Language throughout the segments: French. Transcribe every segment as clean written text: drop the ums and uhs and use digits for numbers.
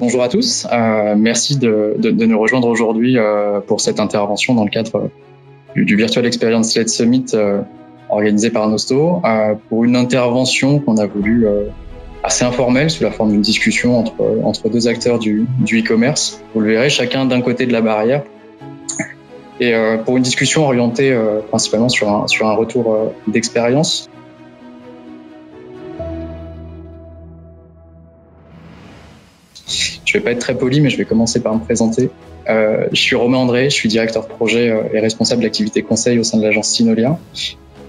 Bonjour à tous, merci de nous rejoindre aujourd'hui pour cette intervention dans le cadre du Virtual Experience Led Summit organisé par Nosto, pour une intervention qu'on a voulu assez informelle sous la forme d'une discussion entre deux acteurs du e-commerce. Vous le verrez, chacun d'un côté de la barrière, et pour une discussion orientée principalement sur un retour d'expérience. Je vais pas être très poli, mais je vais commencer par me présenter. Je suis Romain André, je suis directeur projet et responsable de l'activité conseil au sein de l'agence Synolia,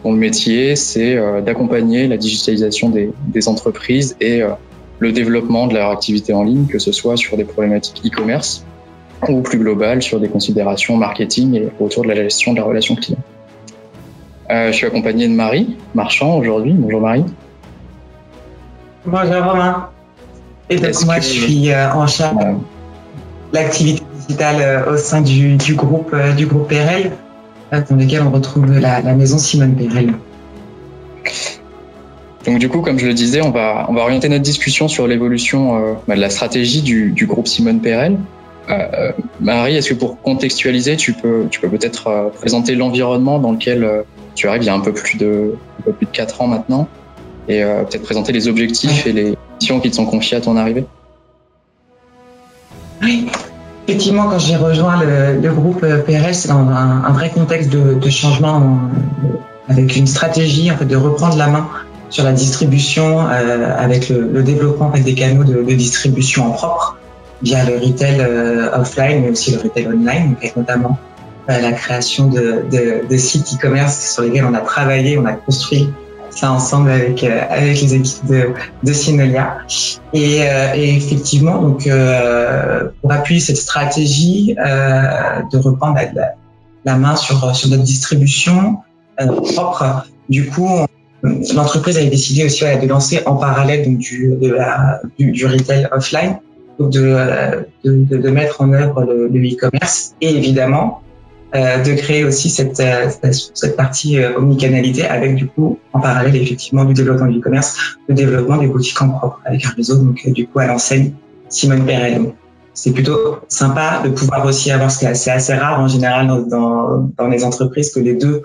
dont le métier, c'est d'accompagner la digitalisation des entreprises et le développement de leur activité en ligne, que ce soit sur des problématiques e-commerce ou plus globales sur des considérations marketing et autour de la gestion de la relation client. Je suis accompagné de Marie Marchand aujourd'hui. Bonjour Marie. Bonjour Romain. Et donc moi, je suis en charge de l'activité digitale au sein du groupe PRL, dans lequel on retrouve la maison Simone PRL. Donc du coup, comme je le disais, on va orienter notre discussion sur l'évolution de la stratégie du groupe Simone PRL. Marie, est-ce que pour contextualiser, tu peux peut-être présenter l'environnement dans lequel tu arrives il y a un peu plus de 4 ans maintenant, et peut-être présenter les objectifs et les missions qui te sont confiées à ton arrivée? Oui, effectivement, quand j'ai rejoint le groupe PRL, c'est dans un vrai contexte de changement, avec une stratégie en fait de reprendre la main sur la distribution, avec le développement des canaux de distribution en propre via le retail offline, mais aussi le retail online, donc avec notamment la création de sites e-commerce sur lesquels on a travaillé, on a construit ça ensemble avec les équipes de Synolia. Et effectivement, donc pour appuyer cette stratégie de reprendre la main sur notre distribution propre, du coup, l'entreprise avait décidé aussi de lancer en parallèle donc du retail offline, donc de mettre en œuvre le e-commerce et évidemment de créer aussi cette partie omnicanalité avec du coup en parallèle effectivement du développement du e-commerce, le développement des boutiques en propre avec un réseau donc du coup à l'enseigne Simone PRL. C'est plutôt sympa de pouvoir aussi avoir, ce qui est assez rare en général dans les entreprises, que les deux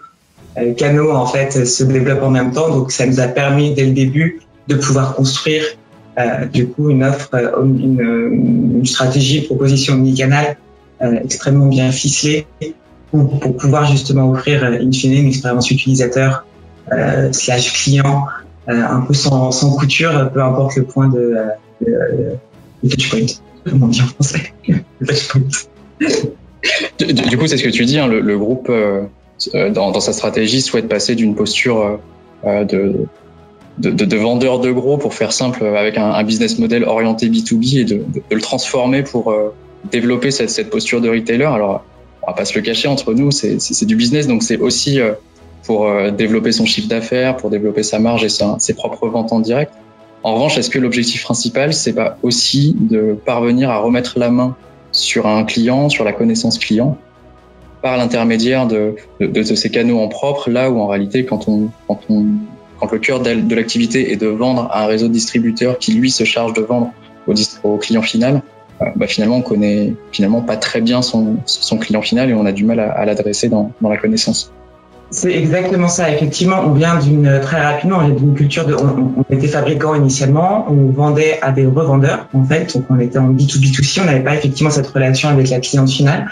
canaux en fait se développent en même temps. Donc ça nous a permis dès le début de pouvoir construire du coup une offre, une stratégie, une proposition omnicanale extrêmement bien ficelée, pour pouvoir justement offrir in fine une expérience utilisateur slash client un peu sans couture, peu importe le point de touchpoint. Comment dire en français? Touchpoint. Du coup, c'est ce que tu dis, hein, le groupe dans sa stratégie souhaite passer d'une posture de vendeur de gros, pour faire simple, avec un business model orienté B2B, et de le transformer pour développer cette posture de retailer. Alors, on va pas se le cacher, entre nous, c'est du business, donc c'est aussi pour développer son chiffre d'affaires, pour développer sa marge et ses propres ventes en direct. En revanche, est-ce que l'objectif principal, c'est pas aussi de parvenir à remettre la main sur un client, sur la connaissance client, par l'intermédiaire de ces canaux en propre, là où en réalité, quand le cœur de l'activité est de vendre à un réseau de distributeurs qui lui se charge de vendre au client final, finalement on connaît pas très bien son client final et on a du mal à l'adresser dans la connaissance. C'est exactement ça. Effectivement, on vient très rapidement, on vient d'une culture on était fabricant initialement, on vendait à des revendeurs en fait, donc on était en B2B2C, on n'avait pas effectivement cette relation avec la cliente finale.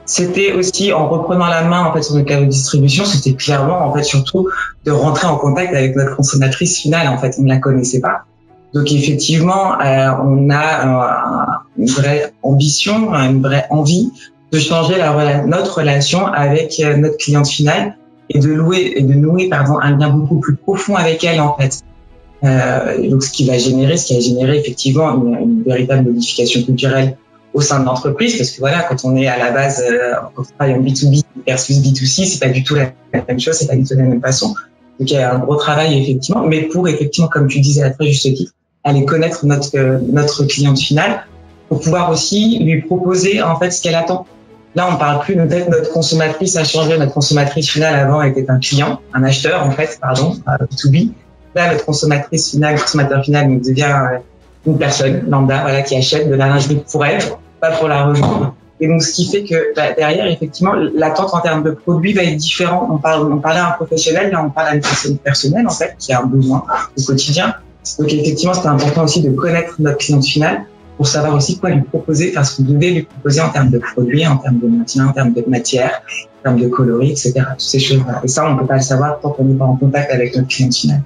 C'était aussi en reprenant la main en fait sur notre canal de distribution, c'était clairement en fait surtout de rentrer en contact avec notre consommatrice finale. En fait, on ne la connaissait pas. Donc effectivement, on a une vraie ambition, une vraie envie de changer notre relation avec notre cliente finale et de nouer un lien beaucoup plus profond avec elle en fait. Donc ce qui a généré effectivement une véritable modification culturelle au sein de l'entreprise, parce que voilà, quand on est à la base, quand on travaille en B2B versus B2C, c'est pas du tout la même chose, c'est pas du tout la même façon. Donc il y a un gros travail effectivement, mais pour effectivement, comme tu disais à très juste titre, aller connaître notre cliente finale pour pouvoir aussi lui proposer en fait ce qu'elle attend. Là, on parle plus de notre consommatrice a changé. Notre consommatrice finale avant était un client, un acheteur en fait, B2B. Là, notre consommateur final nous devient une personne lambda, voilà, qui achète de la lingerie pour elle, pas pour la revendre. Et donc, ce qui fait que derrière, effectivement, l'attente en termes de produits va être différente. On parlait à un professionnel, là, on parle à une personne personnelle, en fait, qui a un besoin au quotidien. Donc, effectivement, c'était important aussi de connaître notre cliente finale pour savoir aussi quoi lui proposer, enfin, ce qu'on devait lui proposer en termes de produits, en termes de maintien, en termes de matière, en termes de coloris, etc. Toutes ces choses-là. Et ça, on peut pas le savoir tant qu'on n'est pas en contact avec notre cliente finale.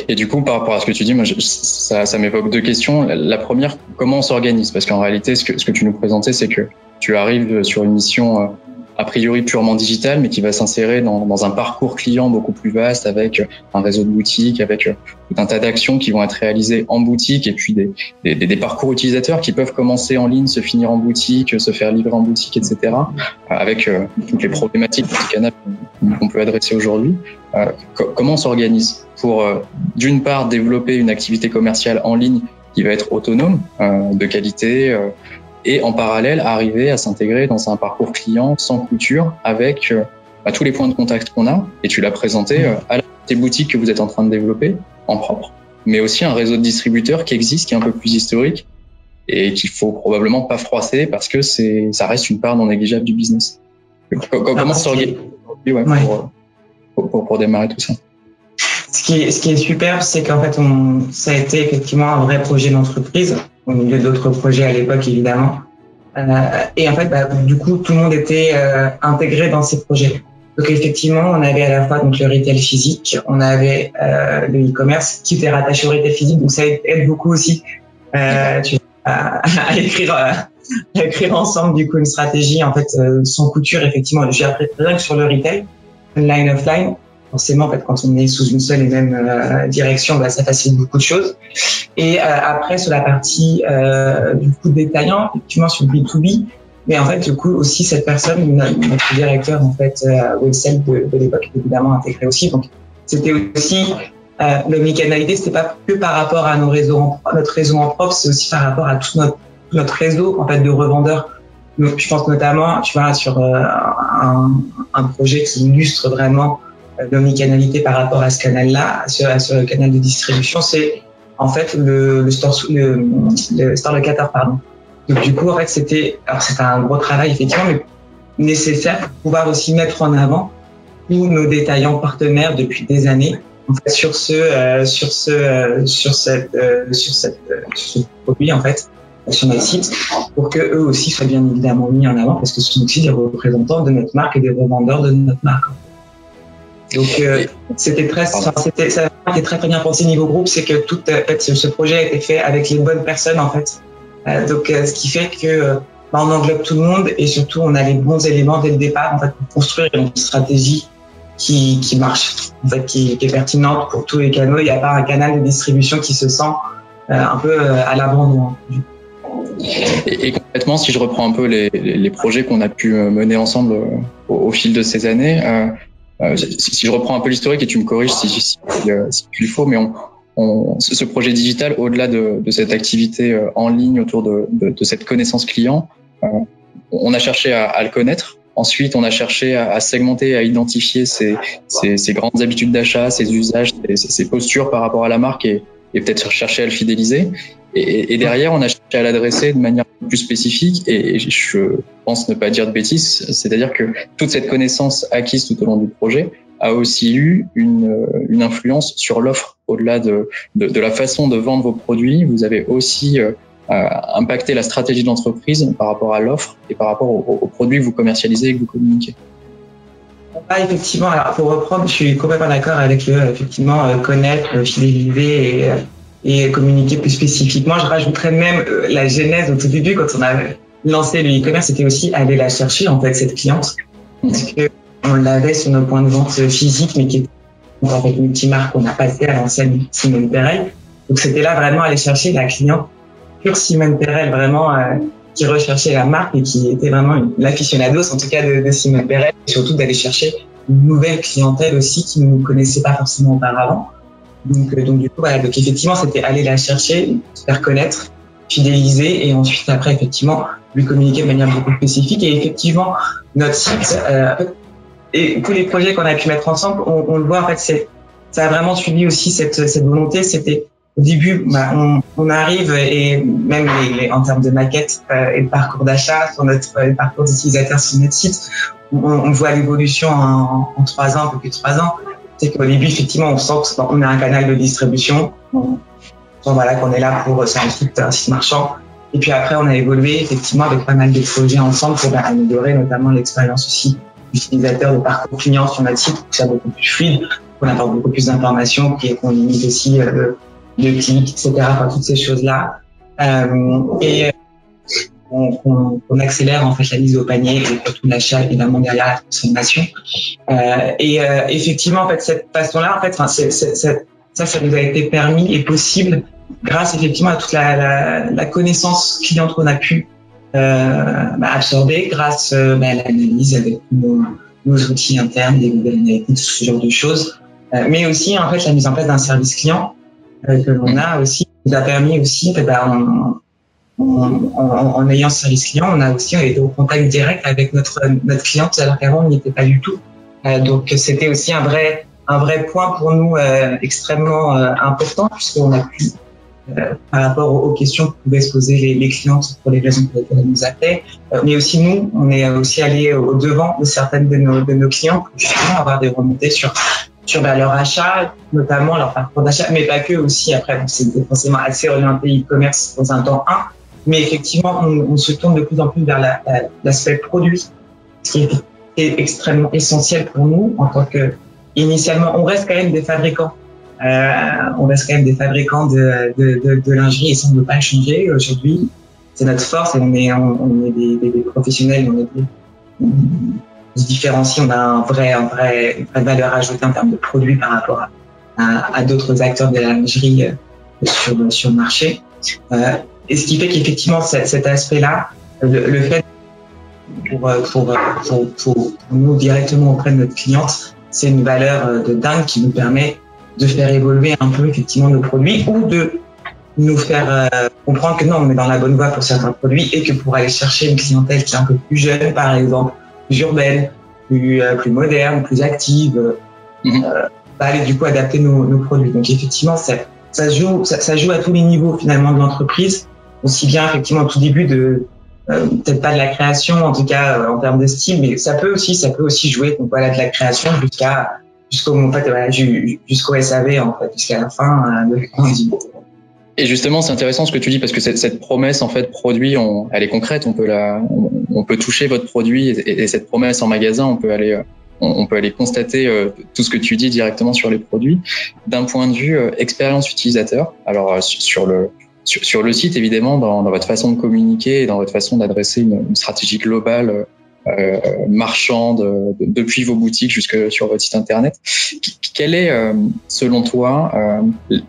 Et du coup, par rapport à ce que tu dis, moi, ça m'évoque deux questions. La première, comment on s'organise? Parce qu'en réalité, ce que tu nous présentais, c'est que tu arrives sur une mission a priori purement digitale, mais qui va s'insérer dans un parcours client beaucoup plus vaste, avec un réseau de boutiques, avec tout un tas d'actions qui vont être réalisées en boutique, et puis des parcours utilisateurs qui peuvent commencer en ligne, se finir en boutique, se faire livrer en boutique, etc. Avec toutes les problématiques multicanales qu'on peut adresser aujourd'hui. Comment on s'organise pour, d'une part, développer une activité commerciale en ligne qui va être autonome, de qualité, et en parallèle, arriver à s'intégrer dans un parcours client sans couture avec tous les points de contact qu'on a, et tu l'as présenté, à tes boutiques que vous êtes en train de développer en propre, mais aussi un réseau de distributeurs qui existe, qui est un peu plus historique, et qu'il faut probablement pas froisser parce que ça reste une part non négligeable du business. Comment s'organiser pour démarrer tout ça? Ce qui est superbe, c'est qu'en fait, ça a été effectivement un vrai projet d'entreprise, au milieu d'autres projets à l'époque, évidemment. Et en fait, du coup, tout le monde était intégré dans ces projets. Donc effectivement, on avait à la fois donc le retail physique, on avait le e-commerce qui était rattaché au retail physique, donc ça aide beaucoup aussi à écrire ensemble du coup une stratégie en fait sans couture. Effectivement, j'ai appris rien que sur le retail, online offline. Forcément, en fait, quand on est sous une seule et même direction, ça facilite beaucoup de choses. Et après, sur la partie du coup détaillant, effectivement sur B2B, mais en fait, du coup aussi cette personne, notre directeur en fait, Websell de l'époque, évidemment intégré aussi. Donc c'était aussi l'omnicanalité, c'était pas que par rapport à notre réseau en propre, c'est aussi par rapport à tout notre réseau en fait de revendeurs. Donc, je pense notamment, tu vois, sur un projet qui illustre vraiment l'omnicanalité par rapport à ce canal-là, sur le canal de distribution, c'est en fait le store locator, pardon. Donc du coup, en fait, c'était un gros travail effectivement, mais nécessaire pour pouvoir aussi mettre en avant tous nos détaillants partenaires depuis des années, en fait, sur ce produit en fait, sur notre site, pour que eux aussi soient bien évidemment mis en avant, parce que ce sont aussi des représentants de notre marque et des revendeurs de notre marque. Donc ça a été très bien pensé niveau groupe, c'est que tout en fait, ce projet a été fait avec les bonnes personnes en fait. Donc ce qui fait que on englobe tout le monde et surtout on a les bons éléments dès le départ en fait pour construire une stratégie qui marche, en fait, qui est pertinente pour tous les canaux. Il n'y a pas un canal de distribution qui se sent un peu à l'abandon. Et complètement, si je reprends un peu les projets qu'on a pu mener ensemble au fil de ces années. Si je reprends un peu l'historique et tu me corriges si tu le faut, mais ce projet digital, au-delà de cette activité en ligne autour de cette connaissance client, on a cherché à le connaître. Ensuite, on a cherché à segmenter, à identifier ses grandes habitudes d'achat, ses usages, ses postures par rapport à la marque et peut-être chercher à le fidéliser. Et derrière, on a cherché à l'adresser de manière plus spécifique et je pense ne pas dire de bêtises, c'est-à-dire que toute cette connaissance acquise tout au long du projet a aussi eu une influence sur l'offre. Au-delà de la façon de vendre vos produits, vous avez aussi impacté la stratégie de l'entreprise par rapport à l'offre et par rapport aux produits que vous commercialisez et que vous communiquez. Effectivement, alors pour reprendre, je suis complètement d'accord avec effectivement connaître, fidéliser et communiquer plus spécifiquement. Je rajouterais même la genèse au tout début, quand on a lancé le e-commerce, c'était aussi aller la chercher, en fait, cette cliente. Parce que on l'avait sur nos points de vente physiques, mais qui était en fait multimarque, on a passé à l'ancienne Simone Perel. Donc c'était là vraiment aller chercher la cliente pure Simone Perel, vraiment qui recherchait la marque et qui était vraiment l'aficionados, en tout cas de Simone Perel, et surtout d'aller chercher une nouvelle clientèle aussi qui ne nous connaissait pas forcément auparavant. Donc du coup, voilà, donc effectivement, c'était aller la chercher, se faire connaître, fidéliser et ensuite après effectivement lui communiquer de manière beaucoup spécifique. Et effectivement, notre site et tous les projets qu'on a pu mettre ensemble, on le voit en fait, ça a vraiment suivi aussi cette volonté. C'était au début, on arrive et même en termes de maquette et de parcours d'achat sur notre parcours d'utilisateur sur notre site, on voit l'évolution en 3 ans, un peu plus de 3 ans. C'est qu'au début, effectivement, on sent qu'on a un canal de distribution. Voilà, qu'on est là pour c'est un site marchand. Et puis après, on a évolué effectivement avec pas mal de projets ensemble pour améliorer notamment l'expérience aussi utilisateur, de parcours client sur notre site, pour que ça soit beaucoup plus fluide, qu'on apporte beaucoup plus d'informations, qu'on limite aussi le clic, etc. Enfin, toutes ces choses-là. On accélère en fait la mise au panier et surtout l'achat évidemment derrière la transformation. Effectivement, en fait, cette façon-là, en fait, ça nous a été permis et possible grâce effectivement à toute la connaissance cliente qu'on a pu absorber grâce à l'analyse avec nos outils internes, des Google Analytics, ce genre de choses. Mais aussi en fait la mise en place d'un service client que l'on a aussi nous a permis aussi en ayant ce service client, on a été au contact direct avec notre cliente alors qu'avant on n'y était pas du tout. Donc c'était aussi un vrai point pour nous extrêmement important puisqu'on a pu par rapport aux questions que pouvaient se poser les clientes pour les raisons pour lesquelles elles nous appelaient. Mais aussi nous, on est aussi allé au devant de certaines de nos clients pour justement avoir des remontées sur leur achat, notamment leur parcours d'achat, mais pas que aussi. Après, c'est forcément assez orienté e-commerce dans un temps 1, mais effectivement, on se tourne de plus en plus vers l'aspect produit, ce qui est extrêmement essentiel pour nous en tant que, initialement, on reste quand même des fabricants. On reste quand même des fabricants de lingerie et ça ne veut pas changer aujourd'hui. C'est notre force et on est des professionnels, on se différencie, on a une vraie valeur ajoutée en termes de produits par rapport à d'autres acteurs de la lingerie sur le marché. Et ce qui fait qu'effectivement cet aspect-là, le fait pour nous directement auprès de notre cliente, c'est une valeur de dingue qui nous permet de faire évoluer un peu effectivement nos produits ou de nous faire comprendre que non, on est dans la bonne voie pour certains produits et que pour aller chercher une clientèle qui est un peu plus jeune, par exemple, plus urbaine, plus moderne, plus active, aller du coup adapter nos produits. Donc effectivement, ça joue à tous les niveaux finalement de l'entreprise, aussi bien effectivement au tout début de peut-être pas de la création, en tout cas en termes de style, mais ça peut aussi jouer donc voilà de la création jusqu'au SAV en fait, jusqu'à la fin de l'économie. Et justement, c'est intéressant ce que tu dis parce que cette promesse en fait produit, elle est concrète. On peut toucher votre produit et cette promesse en magasin, on peut aller constater tout ce que tu dis directement sur les produits. D'un point de vue expérience utilisateur, alors sur le site évidemment, dans votre façon de communiquer et dans votre façon d'adresser une stratégie globale marchande depuis vos boutiques jusque sur votre site internet. Quel est, selon toi,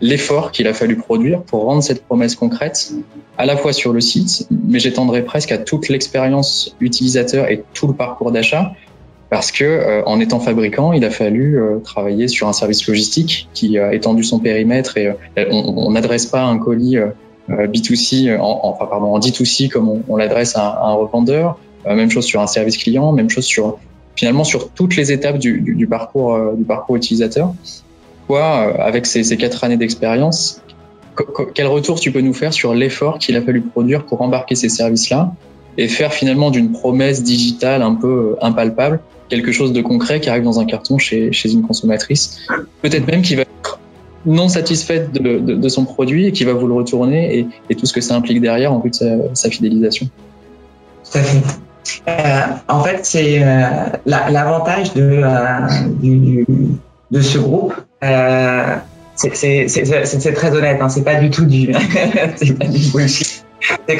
l'effort qu'il a fallu produire pour rendre cette promesse concrète, à la fois sur le site, mais j'étendrai presque à toute l'expérience utilisateur et tout le parcours d'achat, parce que en étant fabricant, il a fallu travailler sur un service logistique qui a étendu son périmètre et on n'adresse pas un colis B2C, en D2C comme on l'adresse à un revendeur. Même chose sur un service client, même chose sur toutes les étapes du parcours utilisateur. Toi, avec ces 4 années d'expérience, quel retour tu peux nous faire sur l'effort qu'il a fallu produire pour embarquer ces services-là et faire finalement d'une promesse digitale un peu impalpable quelque chose de concret qui arrive dans un carton chez une consommatrice, peut-être même qui va être non satisfaite de son produit et qui va vous le retourner et tout ce que ça implique derrière en vue de sa fidélisation. Tout à fait. En fait, c'est l'avantage de ce groupe. C'est très honnête. Hein, c'est pas du tout c'est pas du bullshit.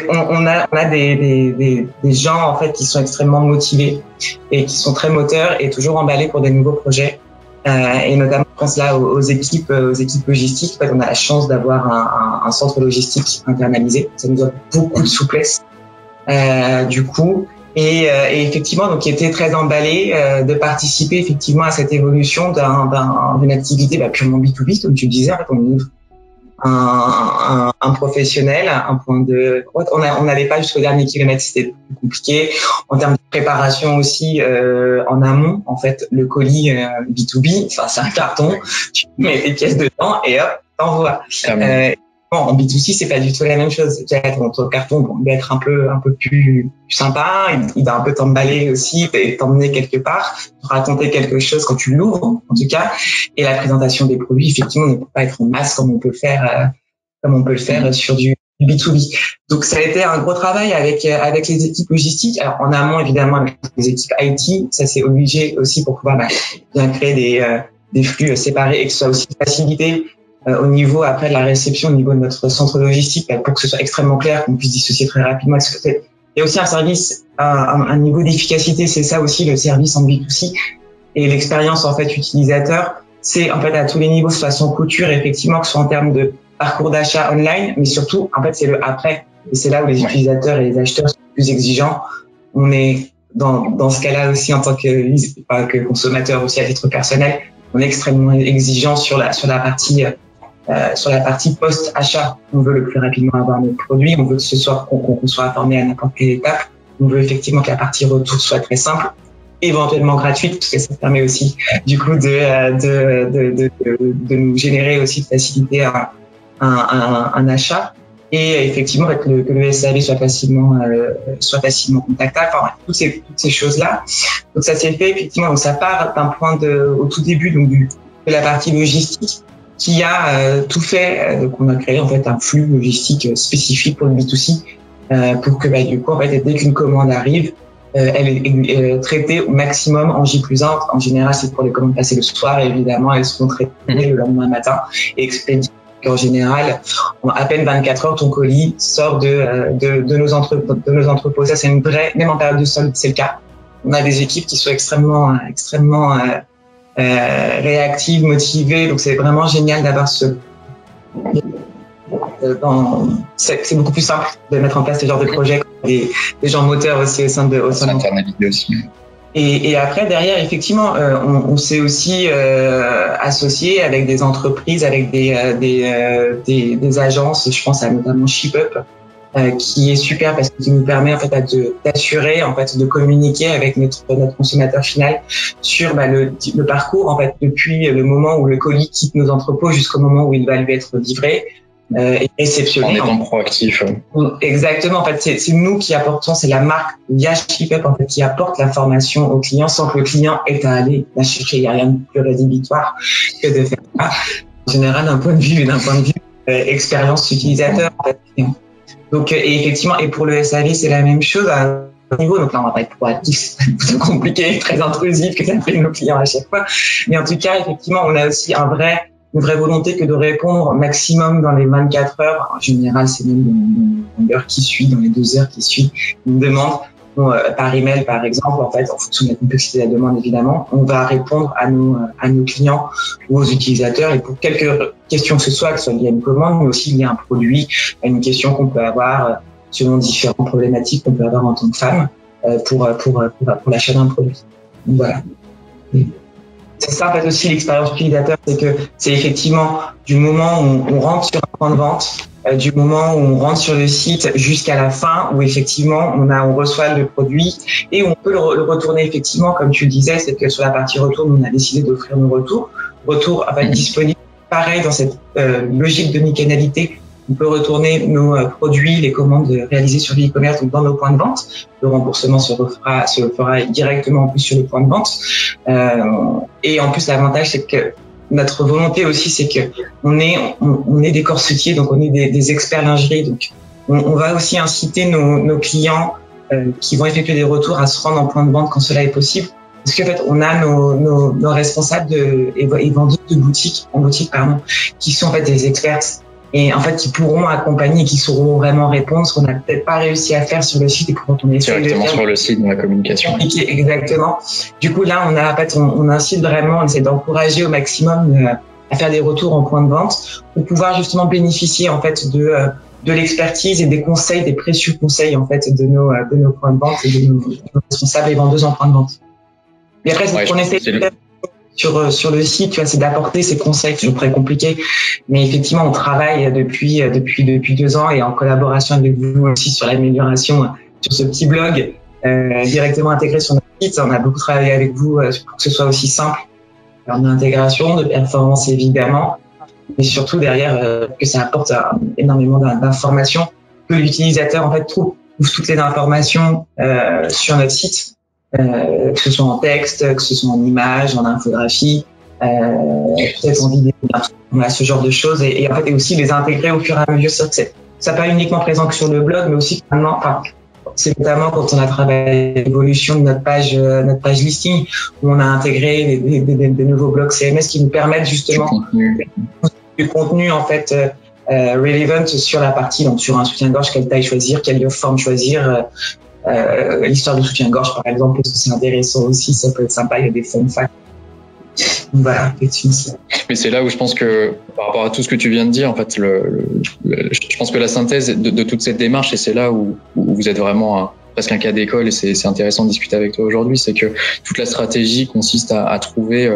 On a des gens en fait qui sont extrêmement motivés et qui sont très moteurs et toujours emballés pour des nouveaux projets. Et notamment, je pense là aux équipes logistiques. En fait, on a la chance d'avoir un centre logistique internalisé. Ça nous donne beaucoup de souplesse. Du coup. Et effectivement, donc, qui était très emballé de participer effectivement à cette évolution d'une activité purement B2B, comme tu le disais. En fait, on ouvre un professionnel, un point de, on n'allait pas jusqu'au dernier kilomètre, c'était plus compliqué. En termes de préparation aussi, en amont, en fait, le colis B2B, enfin, c'est un carton, tu mets les pièces dedans et hop, t'envoies. Bon, en B2C, c'est pas du tout la même chose. Ton carton, bon, il va être un peu plus sympa, il va un peu t'emballer aussi, t'emmener quelque part, te raconter quelque chose quand tu l'ouvres, en tout cas. Et la présentation des produits, effectivement, ne peut pas être en masse comme on peut le faire sur du B2B. Donc, ça a été un gros travail avec les équipes logistiques. Alors, en amont, évidemment, avec les équipes IT, ça c'est obligé aussi pour pouvoir bien créer des flux séparés et que ce soit aussi facilité au niveau après de la réception, au niveau de notre centre logistique, pour que ce soit extrêmement clair, qu'on puisse dissocier très rapidement. Il y a aussi un service, un niveau d'efficacité, c'est ça aussi le service en B2C et l'expérience en fait utilisateur, c'est en fait à tous les niveaux, soit son couture, effectivement, que ce soit en termes de parcours d'achat online, mais surtout en fait c'est le après et c'est là où les utilisateurs et les acheteurs sont plus exigeants. On est dans ce cas-là aussi en tant que consommateur aussi à titre personnel, on est extrêmement exigeant sur la partie post-achat. On veut le plus rapidement avoir notre produit, on veut qu'on soit informé à n'importe quelle étape, on veut effectivement que la partie retour soit très simple, éventuellement gratuite, parce que ça permet aussi du coup de nous générer aussi de faciliter un achat et effectivement que le SAV soit facilement contactable, enfin, toutes ces choses-là. Donc ça s'est fait effectivement, donc ça part d'un point au tout début donc de la partie logistique qui a tout fait. Donc on a créé en fait un flux logistique spécifique pour le B2C pour que du coup en fait dès qu'une commande arrive, elle est traitée au maximum en J+1. En général, c'est pour les commandes passées le soir. Et évidemment, elles seront traitées le lendemain matin et expédiées. En général, en à peine 24 heures, ton colis sort de nos entrepôts. Ça, c'est une vraie, même en période de solde, c'est le cas. On a des équipes qui sont extrêmement réactives, motivées. Donc, c'est vraiment génial d'avoir c'est beaucoup plus simple de mettre en place ce genre de projet, des gens moteurs aussi au sein de l'internalité aussi. Et après derrière effectivement on s'est aussi associé avec des entreprises, avec des agences. Je pense à notamment ShipUp qui est super parce qu'il nous permet en fait d'assurer en fait de communiquer avec notre consommateur final sur le parcours en fait depuis le moment où le colis quitte nos entrepôts jusqu'au moment où il va lui être livré. Et réceptionné. En étant proactif. Exactement. En fait, c'est nous qui apportons, c'est la marque via ShipUp en fait qui apporte l'information au client sans que le client ait à aller la chercher. Il n'y a rien de plus rédhibitoire que de faire ça. En général, d'un point de vue expérience utilisateur. En fait. Donc, et effectivement, et pour le SAV, c'est la même chose à un niveau. Donc là, on va pas être proactif, c'est plutôt compliqué, très intrusif que ça fait nos clients à chaque fois. Mais en tout cas, effectivement, on a aussi une vraie volonté que de répondre au maximum dans les 24 heures. En général, c'est même dans l'heure qui suit, dans les 2 heures qui suivent une demande. Par email, par exemple, en fait, en fonction de la complexité de la demande, évidemment, on va répondre à nos clients ou aux utilisateurs et pour quelques questions que ce soit liées à une commande, mais aussi liées à un produit, à une question qu'on peut avoir selon différentes problématiques qu'on peut avoir en tant que femme pour l'achat d'un produit. Donc, voilà. C'est ça, en fait, aussi, l'expérience utilisateur, c'est que c'est effectivement du moment où on rentre sur un point de vente, du moment où on rentre sur le site jusqu'à la fin, où effectivement, on reçoit le produit et où on peut le retourner, effectivement, comme tu le disais, c'est que sur la partie retour, on a décidé d'offrir nos retours. Retour va être disponible, pareil, dans cette logique d'omnicanalité. On peut retourner nos produits, les commandes réalisées sur l'e-commerce, donc dans nos points de vente. Le remboursement se fera directement en plus sur le point de vente. Et en plus, l'avantage, c'est que notre volonté aussi, c'est que on est des corsetiers, donc on est des experts lingerie. Donc, on va aussi inciter nos clients qui vont effectuer des retours à se rendre en point de vente quand cela est possible. Parce qu'en fait, on a nos responsables et vendeurs de boutique, qui sont en fait des experts et en fait qui pourront accompagner, qui sauront vraiment répondre, ce qu'on n'a peut-être pas réussi à faire sur le site et quand on est directement sur le site dans la communication. Exactement. Du coup là, on incite vraiment, on essaie d'encourager au maximum à faire des retours en point de vente pour pouvoir justement bénéficier en fait de l'expertise et des conseils, des précieux conseils en fait de nos points de vente et de nos responsables et vendeuses en point de vente. Et après, c'est ce qu'on essaie de faire sur le site, tu vois, c'est d'apporter ces conseils, toujours très compliqué. Mais effectivement, on travaille depuis 2 ans et en collaboration avec vous aussi sur l'amélioration sur ce petit blog directement intégré sur notre site. On a beaucoup travaillé avec vous pour que ce soit aussi simple en intégration, de performance évidemment, mais surtout derrière que ça apporte énormément d'informations, que l'utilisateur en fait trouve toutes les informations sur notre site, que ce soit en texte, que ce soit en images, en infographie, peut-être en vidéo, on a ce genre de choses et en fait et aussi les intégrer au fur et à mesure. Ça pas uniquement présent que sur le blog, mais aussi maintenant. C'est notamment quand on a travaillé l'évolution de notre page listing, où on a intégré des nouveaux blocs CMS qui nous permettent justement du contenu en fait relevant sur la partie, donc sur un soutien-gorge, quelle taille choisir, quelle forme choisir, l'histoire du soutien-gorge par exemple, parce que c'est intéressant aussi, ça peut être sympa, il y a des fun facts. Voilà, effectivement. Mais c'est là où je pense que, par rapport à tout ce que tu viens de dire, en fait, je pense que la synthèse de toute cette démarche, et c'est là où vous êtes vraiment presque un cas d'école, et c'est intéressant de discuter avec toi aujourd'hui, c'est que toute la stratégie consiste à trouver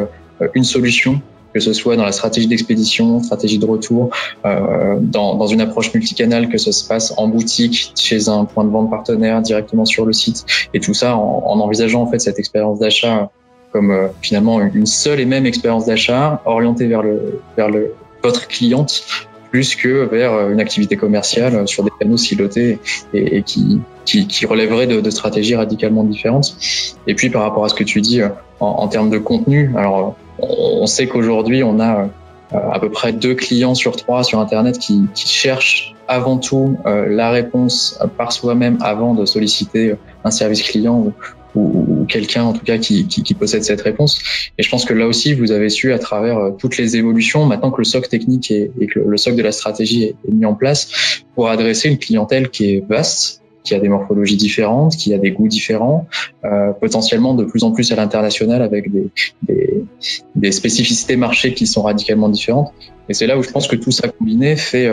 une solution, que ce soit dans la stratégie d'expédition, stratégie de retour, dans une approche multicanale, que ça se passe en boutique, chez un point de vente partenaire, directement sur le site, et tout ça en envisageant en fait cette expérience d'achat comme finalement une seule et même expérience d'achat orientée vers votre cliente plus que vers une activité commerciale sur des canaux silotés et qui relèverait de stratégies radicalement différentes. Et puis par rapport à ce que tu dis en termes de contenu, alors on sait qu'aujourd'hui on a à peu près 2 clients sur 3 sur Internet qui cherchent avant tout la réponse par soi-même avant de solliciter un service client ou quelqu'un en tout cas qui possède cette réponse. Et je pense que là aussi vous avez su à travers toutes les évolutions, maintenant que le socle technique et que le socle de la stratégie est mis en place, pour adresser une clientèle qui est vaste, qui a des morphologies différentes, qui a des goûts différents, potentiellement de plus en plus à l'international avec des spécificités marché qui sont radicalement différentes. Et c'est là où je pense que tout ça combiné fait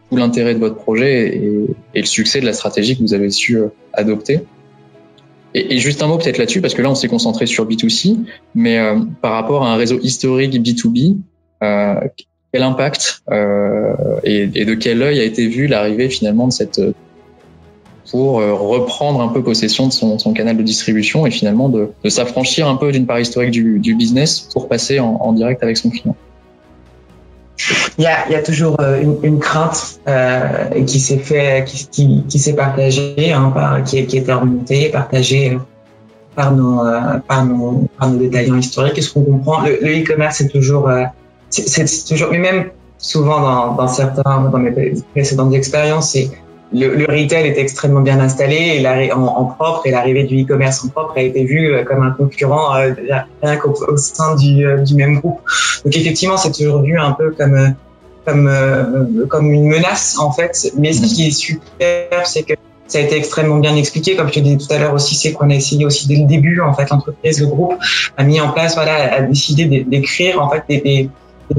tout l'intérêt de votre projet et le succès de la stratégie que vous avez su adopter. Et juste un mot peut-être là-dessus, parce que là on s'est concentré sur B2C, mais par rapport à un réseau historique B2B, quel impact et de quel œil a été vue l'arrivée finalement de cette pour reprendre un peu possession de son canal de distribution et finalement de s'affranchir un peu d'une part historique du business pour passer en direct avec son client? Il y a toujours une crainte qui s'est partagée, qui a été remontée, partagée par nos détaillants historiques. Et ce qu'on comprend, le e-commerce c'est toujours, mais même souvent dans mes précédentes expériences, le retail est extrêmement bien installé et en propre, et l'arrivée du e-commerce en propre a été vue comme un concurrent rien qu'au sein du même groupe. Donc effectivement, c'est toujours vu un peu comme une menace en fait. Mais ce qui est super, c'est que ça a été extrêmement bien expliqué, comme je te disais tout à l'heure aussi, c'est qu'on a essayé aussi dès le début en fait, l'entreprise, le groupe a mis en place, a décidé d'écrire en fait des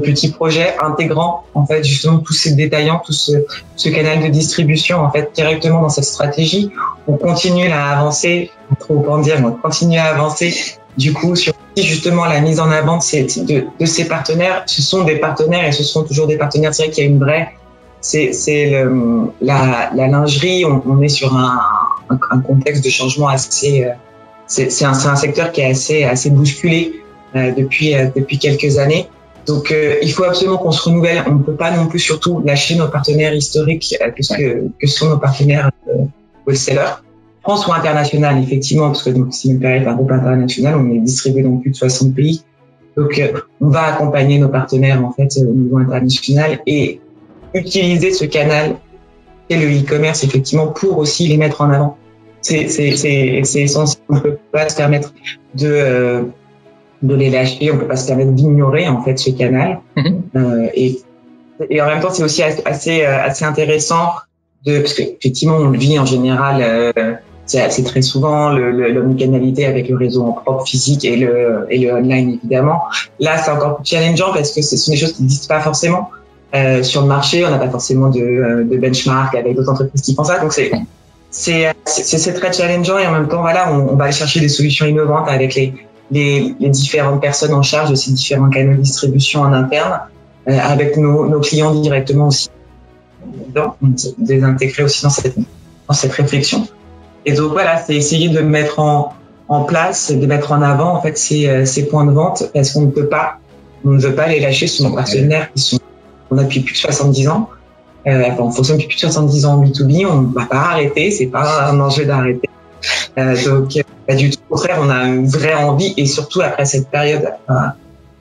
petits projets intégrant en fait justement tous ces détaillants, tout ce canal de distribution en fait directement dans cette stratégie. On continue à avancer, trop en dire, on continue à avancer du coup sur justement la mise en avant de ces partenaires. Ce sont des partenaires et ce sont toujours des partenaires. C'est vrai qu'il y a une vraie, la lingerie. On est sur un contexte de changement assez. C'est un secteur qui est assez bousculé depuis quelques années. Donc, il faut absolument qu'on se renouvelle. On ne peut pas non plus surtout lâcher nos partenaires historiques que sont nos partenaires wholesalers, France ou international, effectivement, parce que donc, Simulpar est un groupe international, on est distribué dans plus de 60 pays. Donc, on va accompagner nos partenaires en fait au niveau international et utiliser ce canal et le e-commerce effectivement pour aussi les mettre en avant. C'est essentiel. On ne peut pas se permettre de les lâcher, on peut pas se permettre d'ignorer en fait ce canal. Et en même temps, c'est aussi assez intéressant parce que effectivement, on le vit en général. C'est très souvent l'omnicanalité avec le réseau en propre physique et le online évidemment. Là, c'est encore plus challengeant parce que ce sont des choses qui n'existent pas forcément sur le marché. On n'a pas forcément de benchmark avec d'autres entreprises qui font ça. Donc c'est très challengeant et en même temps, voilà, on va aller chercher des solutions innovantes avec les différentes personnes en charge de ces différents canaux de distribution en interne, avec nos clients directement aussi. Donc, on les intégrer aussi dans cette réflexion. Et donc voilà, c'est essayer de mettre en place, de mettre en avant en fait ces points de vente, parce qu'on ne veut pas les lâcher sur nos partenaires on a depuis plus de 70 ans. On fonctionne depuis plus de 70 ans en B2B, on ne va pas arrêter, c'est pas un enjeu d'arrêter. Donc du tout, au contraire, on a une vraie envie, et surtout après cette période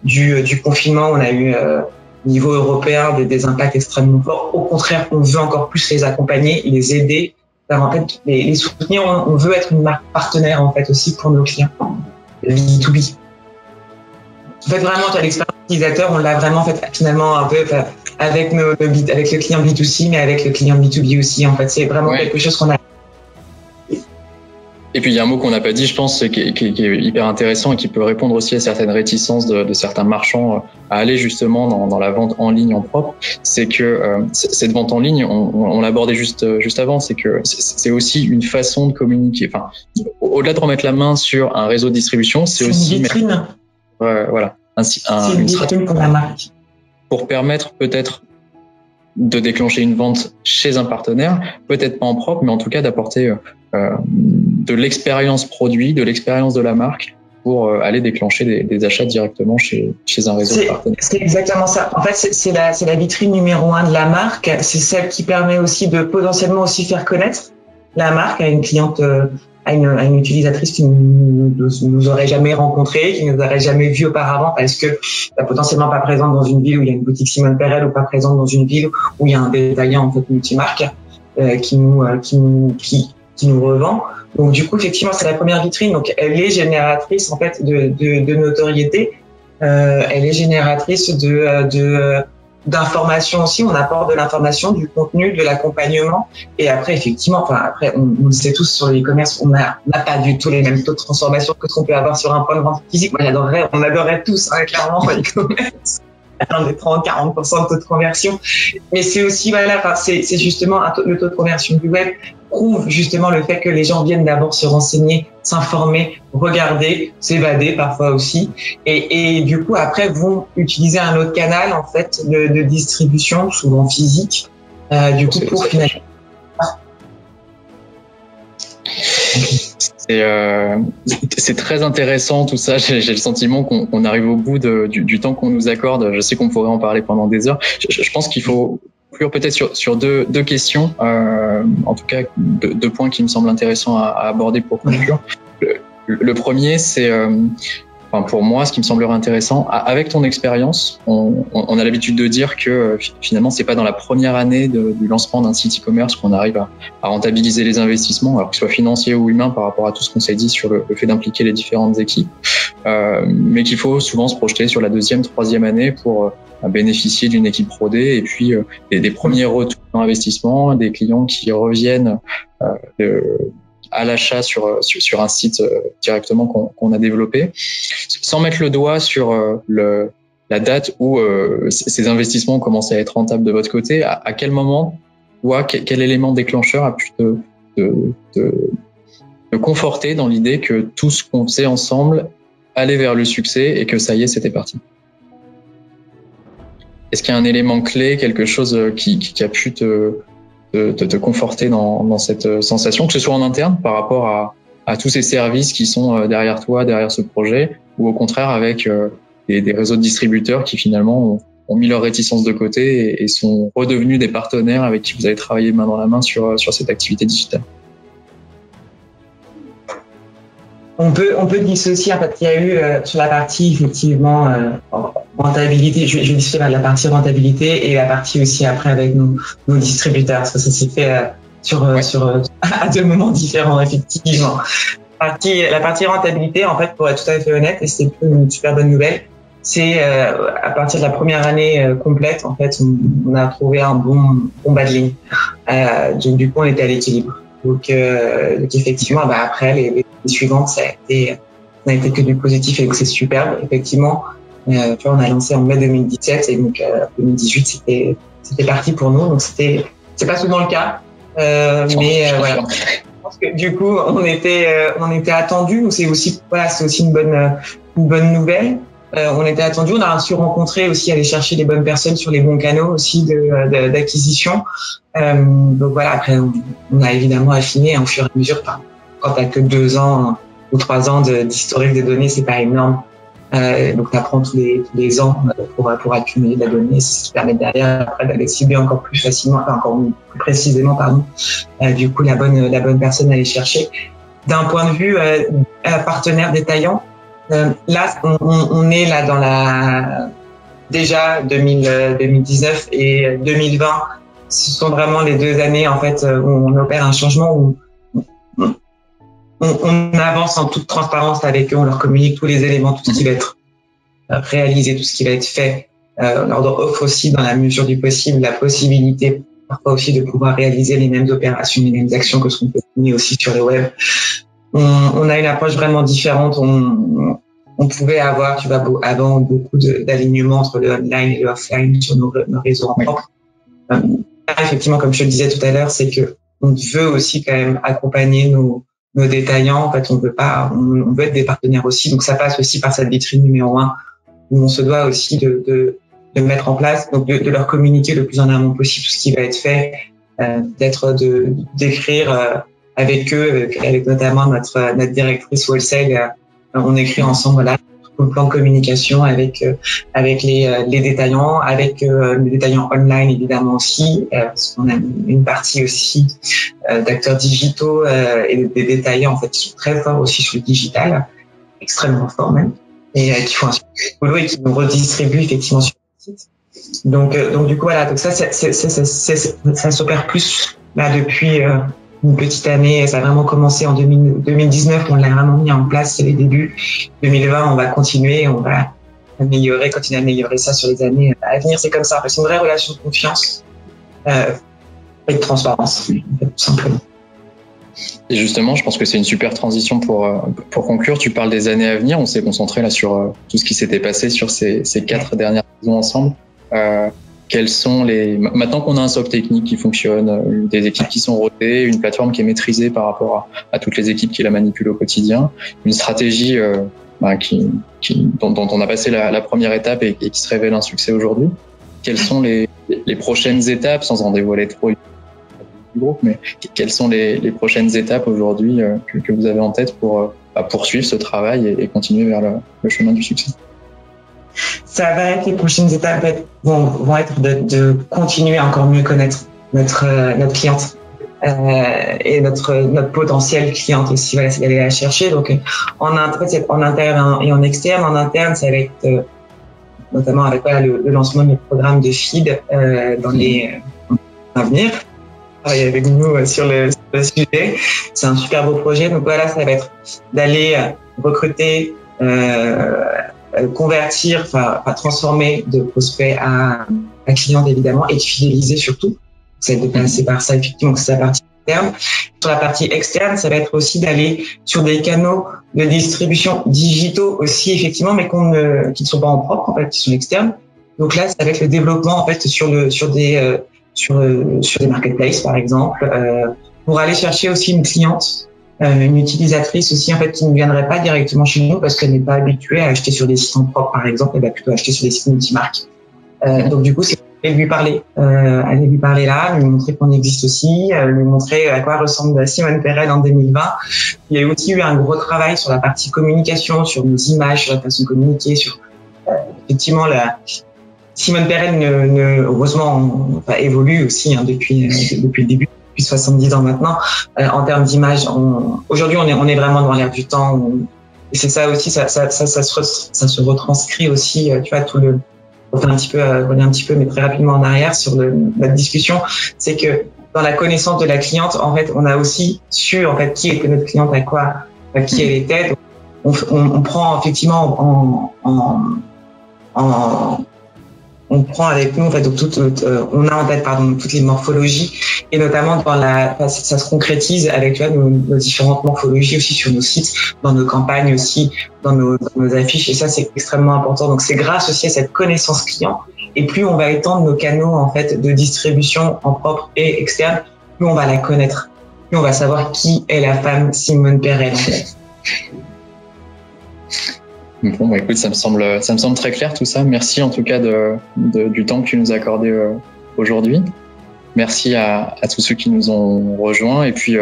du confinement, on a eu au niveau européen des impacts extrêmement forts. Au contraire, on veut encore plus les accompagner, les aider, en fait, les soutenir. On veut être une marque partenaire en fait aussi pour nos clients B2B. En fait, vraiment, l'expérience utilisateur, on l'a vraiment fait finalement un peu avec avec le client B2C, mais avec le client B2B aussi. En fait, c'est vraiment quelque chose qu'on a. Et puis il y a un mot qu'on n'a pas dit, je pense, qui est hyper intéressant et qui peut répondre aussi à certaines réticences de certains marchands à aller justement dans la vente en ligne en propre. C'est que cette vente en ligne, on l'abordait juste avant, c'est que c'est aussi une façon de communiquer. Enfin, au-delà de remettre la main sur un réseau de distribution, c'est aussi une vitrine. Voilà, c'est une vitrine pour la marque. Pour permettre peut-être de déclencher une vente chez un partenaire, peut-être pas en propre, mais en tout cas d'apporter de l'expérience produit, de l'expérience de la marque pour aller déclencher des achats directement chez un réseau de partenaires. C'est exactement ça. En fait, c'est la vitrine numéro 1 de la marque. C'est celle qui permet aussi de potentiellement aussi faire connaître la marque à une cliente, à une utilisatrice qui nous aurait jamais rencontré, qui nous aurait jamais vu auparavant, parce que potentiellement pas présente dans une ville où il y a une boutique Simone Perel, ou pas présente dans une ville où il y a un détaillant en fait multimarque qui nous revend. Donc du coup, effectivement, c'est la première vitrine. Donc elle est génératrice en fait de notoriété. Elle est génératrice d'informations aussi. On apporte de l'information, du contenu, de l'accompagnement. Et après, effectivement, on le sait tous sur le e-commerce, on n'a pas du tout les mêmes taux de transformation que ce qu'on peut avoir sur un point de vente physique. Moi, on adorerait tous, clairement, l'e-commerce. Des 30-40% de taux de conversion. Mais c'est aussi, c'est justement le taux de conversion du web prouve justement le fait que les gens viennent d'abord se renseigner, s'informer, regarder, s'évader parfois aussi, et du coup après vont utiliser un autre canal en fait de distribution, souvent physique, pour finaliser. C'est très intéressant tout ça. J'ai le sentiment qu'on arrive au bout du temps qu'on nous accorde. Je sais qu'on pourrait en parler pendant des heures. Je pense qu'il faut conclure peut-être sur deux questions, en tout cas deux points qui me semblent intéressants à aborder pour conclure. Le premier, c'est pour moi, ce qui me semblerait intéressant, avec ton expérience, on a l'habitude de dire que finalement, c'est pas dans la première année du lancement d'un site e-commerce qu'on arrive à rentabiliser les investissements, alors que ce soit financier ou humain, par rapport à tout ce qu'on s'est dit sur le fait d'impliquer les différentes équipes, mais qu'il faut souvent se projeter sur la deuxième, troisième année pour bénéficier d'une équipe rodée et puis des premiers retours d'investissement, des clients qui reviennent à l'achat sur un site directement qu'on a développé, sans mettre le doigt sur la date où ces investissements ont commencé à être rentables de votre côté. À quel moment, quel élément déclencheur a pu te conforter dans l'idée que tout ce qu'on faisait ensemble allait vers le succès et que ça y est, c'était parti? Est-ce qu'il y a un élément clé, quelque chose qui a pu te conforter dans cette sensation, que ce soit en interne par rapport à tous ces services qui sont derrière toi, derrière ce projet, ou au contraire avec des réseaux de distributeurs qui finalement ont mis leur réticence de côté et sont redevenus des partenaires avec qui vous avez travaillé main dans la main sur cette activité digitale? On peut dissocier, en fait, il y a eu sur la partie effectivement rentabilité, je vais dissocier la partie rentabilité et la partie aussi après avec nos distributeurs, parce que ça s'est fait à deux moments différents effectivement. La partie rentabilité, en fait, pour être tout à fait honnête, et c'est une super bonne nouvelle, c'est à partir de la première année complète, en fait, on a trouvé un bon bas de ligne. Donc du coup, on était à l'équilibre. Donc effectivement, après les suivantes, ça n'a été que du positif, et donc c'est superbe. Effectivement, on a lancé en mai 2017 et donc 2018 c'était parti pour nous. Donc c'est pas souvent le cas, mais voilà. pense que du coup, on était attendus. C'est aussi une bonne nouvelle. On était attendus. On a su rencontrer aussi, aller chercher les bonnes personnes sur les bons canaux aussi d'acquisition. Donc voilà. Après, on a évidemment affiné au fur et à mesure. Quand t'as que 2 ans ou 3 ans d'historique des données, c'est pas énorme. Donc t'apprends tous les ans pour accumuler de la donnée, c'est ce qui permet derrière après d'aller cibler encore plus facilement, encore plus précisément, du coup la bonne personne à aller chercher. D'un point de vue partenaire détaillant, là on est là dans déjà 2019 et 2020, ce sont vraiment les 2 années en fait où on opère un changement, où on avance en toute transparence avec eux, on leur communique tous les éléments, tout ce qui va être réalisé, tout ce qui va être fait. On leur offre aussi, dans la mesure du possible, la possibilité parfois aussi de pouvoir réaliser les mêmes opérations, les mêmes actions que ce qu'on peut mener aussi sur le web. On a une approche vraiment différente. On pouvait avoir, avant beaucoup d'alignement entre le online et le offline sur nos réseaux en propre. Effectivement, comme je le disais tout à l'heure, c'est que on veut aussi quand même accompagner nos détaillants. En fait, on veut être des partenaires aussi. Donc, ça passe aussi par cette vitrine numéro 1 où on se doit aussi de mettre en place, donc de leur communiquer le plus en amont possible tout ce qui va être fait, d'écrire avec eux, avec notamment notre directrice wholesale. On écrit ensemble le plan de communication avec les détaillants, avec les détaillants online évidemment aussi, parce qu'on a une partie aussi d'acteurs digitaux et des détaillants en fait qui sont très forts aussi sur le digital, extrêmement forts même, et qui font un super boulot et qui nous redistribuent effectivement sur le site. Donc du coup voilà, donc ça s'opère plus là depuis une petite année. Ça a vraiment commencé en 2019, on l'a vraiment mis en place, c'est les débuts. 2020, on va continuer, on va continuer à améliorer ça sur les années à venir. C'est comme ça, c'est une vraie relation de confiance et de transparence, tout simplement. Et justement, je pense que c'est une super transition pour conclure. Tu parles des années à venir. On s'est concentré là sur tout ce qui s'était passé sur ces 4 dernières saisons ensemble. Quels sont maintenant qu'on a un socle technique qui fonctionne, des équipes qui sont rodées, une plateforme qui est maîtrisée par rapport à toutes les équipes qui la manipulent au quotidien, une stratégie dont on a passé la première étape et qui se révèle un succès aujourd'hui. Quelles sont les prochaines étapes, sans en dévoiler trop du groupe, mais quelles sont les prochaines étapes aujourd'hui que vous avez en tête pour poursuivre ce travail et continuer vers le chemin du succès? Ça va être, les prochaines étapes vont être de continuer à encore mieux connaître notre cliente et notre potentiel cliente aussi. Voilà, c'est d'aller la chercher. Donc en interne et en externe. En interne, ça va être notamment avec le lancement de notre programme de feed dans les à venir. Avec nous sur le sujet. C'est un super beau projet. Donc voilà, ça va être d'aller recruter, convertir, transformer de prospects à clients évidemment, et de fidéliser surtout. Ça va être de passer par ça effectivement, c'est la partie interne. Sur la partie externe, ça va être aussi d'aller sur des canaux de distribution digitaux aussi effectivement, mais qui ne sont pas en propre en fait, qui sont externes. Donc là, ça va être le développement en fait sur des marketplaces par exemple, pour aller chercher aussi une cliente, une utilisatrice aussi en fait qui ne viendrait pas directement chez nous parce qu'elle n'est pas habituée à acheter sur des sites en propre par exemple, elle va plutôt acheter sur des sites multimarques. Donc du coup, c'est aller lui parler là, lui montrer qu'on existe aussi, lui montrer à quoi ressemble Simone Perel en 2020. Il y a aussi eu un gros travail sur la partie communication, sur nos images, sur la façon de communiquer, sur effectivement Simone Perel heureusement évolue aussi depuis le début, depuis 70 ans maintenant, en termes d'image. Aujourd'hui, on est vraiment dans l'air du temps. Et c'est ça aussi, ça se retranscrit aussi, tu vois, on fait revenir un petit peu, mais très rapidement en arrière sur notre discussion. C'est que dans la connaissance de la cliente, en fait, on a aussi su, en fait, qui était notre cliente, qui elle était. Donc, on prend effectivement on prend avec nous en fait donc on a en tête toutes les morphologies, et notamment ça se concrétise avec, tu vois, nos différentes morphologies aussi sur nos sites, dans nos campagnes aussi, dans nos affiches, et ça c'est extrêmement important. Donc c'est grâce aussi à cette connaissance client, et plus on va étendre nos canaux en fait de distribution en propre et externe, plus on va la connaître. on va savoir qui est la femme Simone Perel, en fait. Bon, écoute, ça me semble très clair tout ça. Merci en tout cas du temps que tu nous as accordé aujourd'hui. Merci à tous ceux qui nous ont rejoints. Et puis,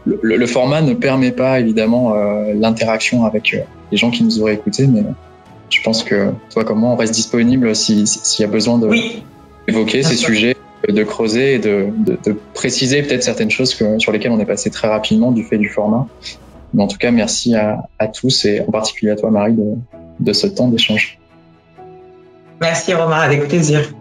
le format ne permet pas évidemment l'interaction avec les gens qui nous auraient écoutés, mais je pense que toi comme moi, on reste disponible s'il y a besoin d'évoquer ces sujets, de creuser et de préciser peut-être certaines choses sur lesquelles on est passé très rapidement du fait du format. Mais en tout cas, merci à tous et en particulier à toi, Marie, de ce temps d'échange. Merci Romain, avec plaisir.